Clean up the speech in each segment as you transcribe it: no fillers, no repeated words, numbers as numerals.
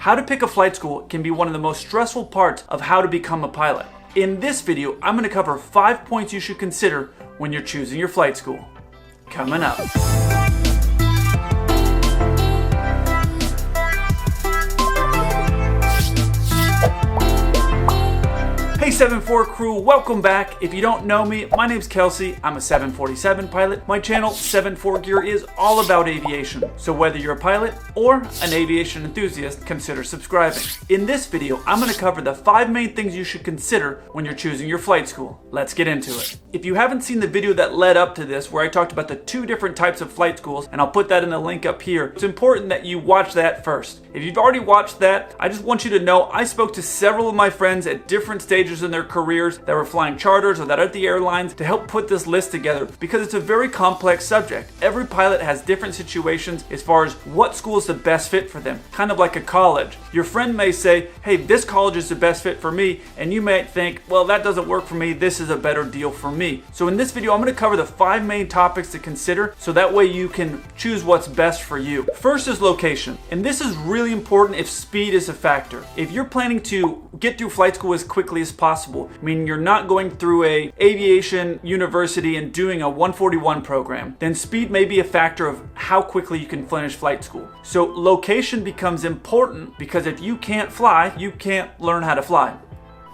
how to pick a flight school can be one of the most stressful parts of how to become a pilot. In this video, I'm going to cover 5 points you should consider when you're choosing your flight school. Coming up. Hey 7-4 crew, welcome back. If you don't know me, my name's Kelsey. I'm a 747 pilot. My channel, 7-4 Gear, is all about aviation. So whether you're a pilot or an aviation enthusiast, consider subscribing. In this video, I'm going to cover the 5 main things you should consider when you're choosing your flight school. Let's get into it. If you haven't seen the video that led up to this, where I talked about the 2 different types of flight schools, and I'll put that in the link up here, it's important that you watch that first. If you've already watched that, I just want you to know I spoke to several of my friends at different stages in their careers that were flying charters or that are at the airlines to help put this list together because it's a very complex subject. Every pilot has different situations as far as what school is the best fit for them, kind of like a college. Your friend may say, hey, this college is the best fit for me, and you might think, well, that doesn't work for me, this is a better deal for me. So in this video, I'm going to cover the 5 main topics to consider so that way you can choose what's best for you. First is location, and this is really important if speed is a factor. If you're planning to get through flight school as quickly as possible, meaning you're not going through a aviation university and doing a 141 program, then speed may be a factor of how quickly you can finish flight school. So location becomes important because if you can't fly, you can't learn how to fly.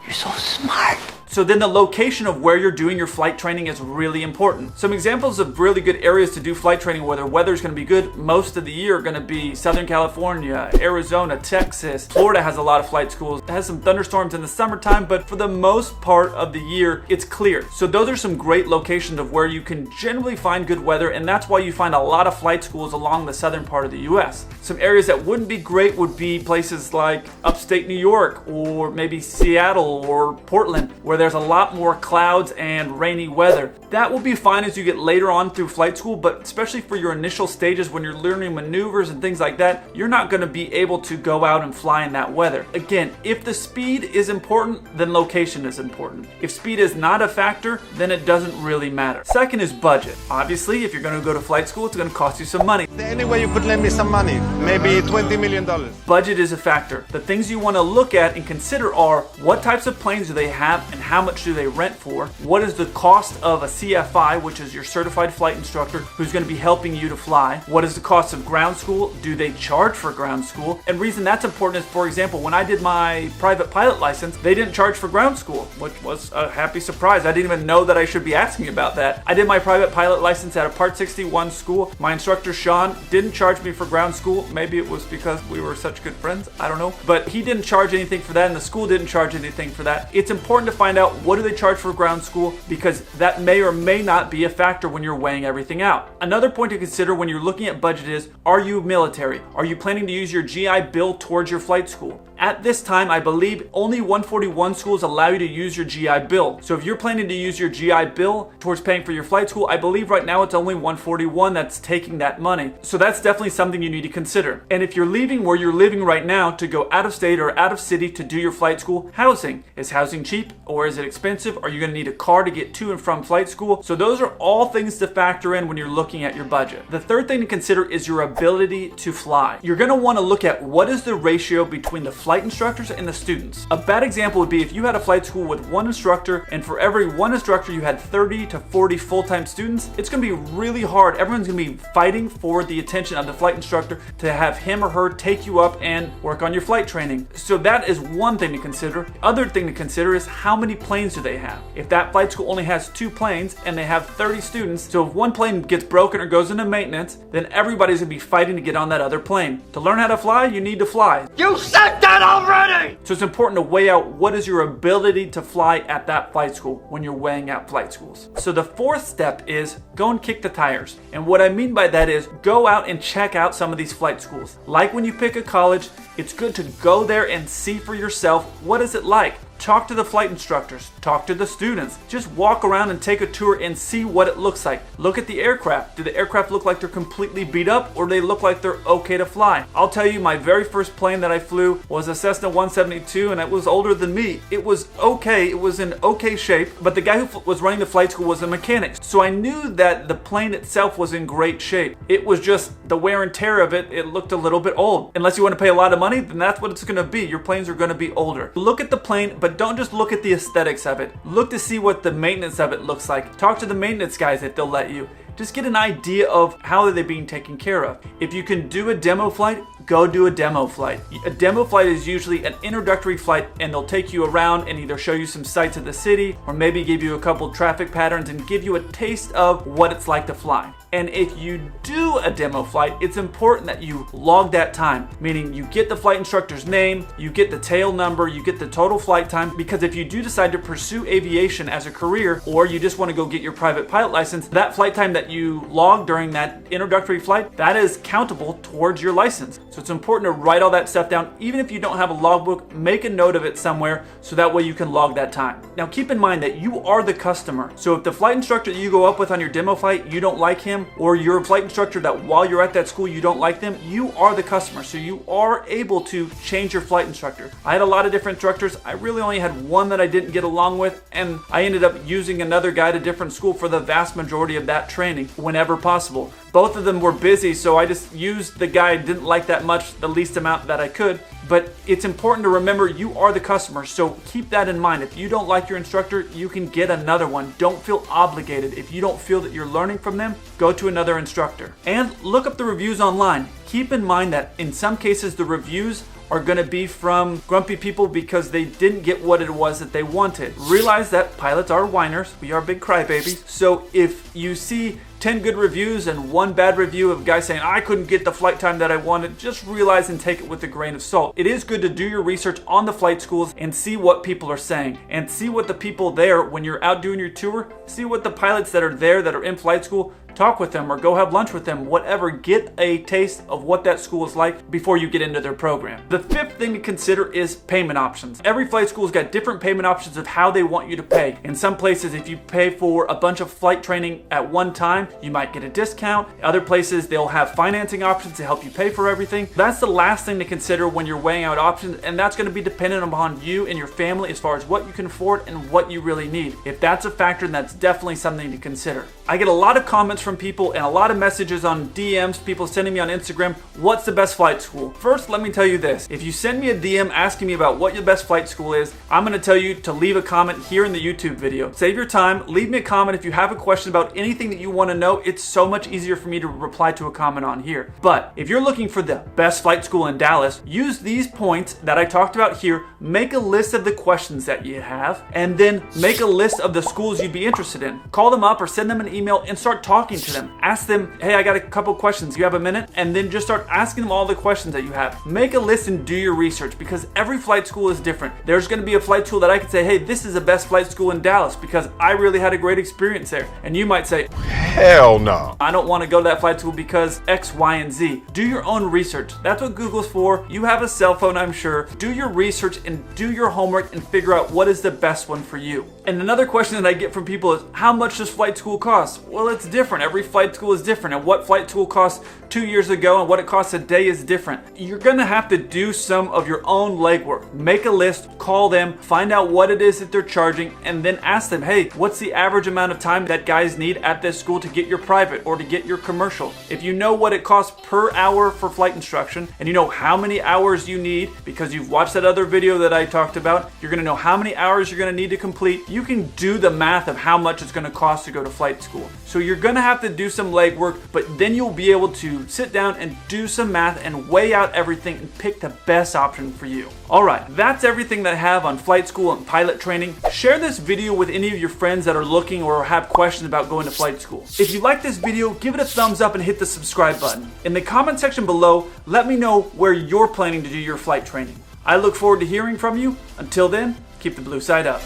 You're so smart. So then the location of where you're doing your flight training is really important. Some examples of really good areas to do flight training where the weather's going to be good most of the year are going to be Southern California, Arizona, Texas. Florida has a lot of flight schools. It has some thunderstorms in the summertime, but for the most part of the year, it's clear. So those are some great locations of where you can generally find good weather, and that's why you find a lot of flight schools along the southern part of the US. Some areas that wouldn't be great would be places like upstate New York or maybe Seattle or Portland, where there's a lot more clouds and rainy weather. That will be fine as you get later on through flight school, but especially for your initial stages when you're learning maneuvers and things like that, you're not going to be able to go out and fly in that weather. Again, if the speed is important, then location is important. If speed is not a factor, then it doesn't really matter. Second is budget. Obviously, if you're going to go to flight school, it's going to cost you some money. Any way you could lend me some money, maybe $20 million. Budget is a factor. The things you want to look at and consider are what types of planes do they have and how much do they rent for? What is the cost of a CFI, which is your certified flight instructor who's going to be helping you to fly? What is the cost of ground school? Do they charge for ground school? And reason that's important is, for example, when I did my private pilot license, they didn't charge for ground school, which was a happy surprise. I didn't even know that I should be asking about that. I did my private pilot license at a Part 61 school. My instructor, Sean, didn't charge me for ground school. Maybe it was because we were such good friends. I don't know. But he didn't charge anything for that, and the school didn't charge anything for that. It's important to find out what do they charge for ground school, because that may or may not be a factor when you're weighing everything out. Another point to consider when you're looking at budget is, are you military? Are you planning to use your GI Bill towards your flight school? At this time, I believe only 141 schools allow you to use your GI Bill. So if you're planning to use your GI Bill towards paying for your flight school, I believe right now it's only 141 that's taking that money. So that's definitely something you need to consider. And if you're leaving where you're living right now to go out of state or out of city to do your flight school, housing. Is housing cheap or is it expensive? Are you going to need a car to get to and from flight school? So those are all things to factor in when you're looking at your budget. The third thing to consider is your ability to fly. You're going to want to look at what is the ratio between the flight instructors and the students. A bad example would be if you had a flight school with 1 instructor, and for every 1 instructor you had 30 to 40 full-time students. It's going to be really hard. Everyone's going to be fighting for the attention of the flight instructor to have him or her take you up and work on your flight training. So that is one thing to consider. The other thing to consider is how many planes do they have? If that flight school only has 2 planes and they have 30 students, so if one plane gets broken or goes into maintenance, then everybody's going to be fighting to get on that other plane. To learn how to fly, you need to fly. You said that already! So it's important to weigh out what is your ability to fly at that flight school when you're weighing out flight schools. So the fourth step is go and kick the tires. And what I mean by that is go out and check out some of these flight schools. Like when you pick a college, it's good to go there and see for yourself what is it like. talk to the flight instructors, talk to the students. Just walk around and take a tour and see what it looks like. Look at the aircraft. Do the aircraft look like they're completely beat up, or do they look like they're okay to fly? I'll tell you, my very first plane that I flew was a Cessna 172, and it was older than me. It was okay, it was in okay shape, but the guy who was running the flight school was a mechanic, so I knew that the plane itself was in great shape. It was just the wear and tear of it looked a little bit old. Unless you want to pay a lot of money, then that's what it's going to be. Your planes are going to be older. Look at the plane, but don't just look at the aesthetics of it. Look to see what the maintenance of it looks like. Talk to the maintenance guys if they'll let you. Just get an idea of how are they being taken care of. If you can do a demo flight, go do a demo flight. A demo flight is usually an introductory flight, and they'll take you around and either show you some sights of the city or maybe give you a couple traffic patterns and give you a taste of what it's like to fly. And if you do a demo flight, it's important that you log that time, meaning you get the flight instructor's name, you get the tail number, you get the total flight time, because if you do decide to pursue aviation as a career, or you just want to go get your private pilot license, that flight time that you log during that introductory flight, that is countable towards your license. So it's important to write all that stuff down. Even if you don't have a logbook, make a note of it somewhere so that way you can log that time. Now keep in mind that you are the customer. So if the flight instructor that you go up with on your demo flight, you don't like him, or you're a flight instructor that while you're at that school you don't like them, you are the customer. So you are able to change your flight instructor. I had a lot of different instructors. I really only had one that I didn't get along with, and I ended up using another guy at a different school for the vast majority of that training whenever possible. Both of them were busy, so I just used the guy I didn't like that much, the least amount that I could. But it's important to remember you are the customer, so keep that in mind. If you don't like your instructor, you can get another one. Don't feel obligated. If you don't feel that you're learning from them, go to another instructor. And look up the reviews online. Keep in mind that in some cases the reviews are going to be from grumpy people because they didn't get what it was that they wanted. Realize that pilots are whiners. We are big crybabies. So if you see 10 good reviews and one bad review of a guy saying, I couldn't get the flight time that I wanted, just realize and take it with a grain of salt. It is good to do your research on the flight schools and see what people are saying, and see what the people there, when you're out doing your tour, see what the pilots that are there that are in flight school, talk with them or go have lunch with them, whatever. Get a taste of what that school is like before you get into their program. The fifth thing to consider is payment options. Every flight school's got different payment options of how they want you to pay. In some places, if you pay for a bunch of flight training at one time, you might get a discount. Other places, they'll have financing options to help you pay for everything. That's the last thing to consider when you're weighing out options, and that's going to be dependent upon you and your family as far as what you can afford and what you really need. If that's a factor, then that's definitely something to consider. I get a lot of comments from people and a lot of messages on DMs, people sending me on Instagram, what's the best flight school? First, let me tell you this. If you send me a DM asking me about what your best flight school is, I'm going to tell you to leave a comment here in the YouTube video. Save your time, leave me a comment if you have a question about anything that you want to know. It's so much easier for me to reply to a comment on here. But if you're looking for the best flight school in Dallas, use these points that I talked about here, make a list of the questions that you have, and then make a list of the schools you'd be interested in. Call them up or send them an email and start talking to them. Ask them, hey, I got a couple questions. You have a minute? And then just start asking them all the questions that you have. Make a list and do your research, because every flight school is different. There's going to be a flight school that I could say, hey, this is the best flight school in Dallas because I really had a great experience there. And you might say, hell no, I don't want to go to that flight school because X, Y, and Z. Do your own research. That's what Google's for. You have a cell phone, I'm sure. Do your research and do your homework and figure out what is the best one for you. And another question that I get from people is, how much does flight school cost? Well, it's different. Every flight school is different, and what flight school cost 2 years ago and what it costs today is different. You're gonna have to do some of your own legwork. Make a list, call them, find out what it is that they're charging, and then ask them, hey, what's the average amount of time that guys need at this school to get your private or to get your commercial? If you know what it costs per hour for flight instruction, and you know how many hours you need because you've watched that other video that I talked about, you're gonna know how many hours you're gonna need to complete. You can do the math of how much it's gonna cost to go to flight school. So you're gonna have to do some legwork, but then you'll be able to sit down and do some math and weigh out everything and pick the best option for you. All right, that's everything that I have on flight school and pilot training. Share this video with any of your friends that are looking or have questions about going to flight school. If you like this video, give it a thumbs up and hit the subscribe button. In the comment section below, let me know where you're planning to do your flight training. I look forward to hearing from you. Until then, keep the blue side up.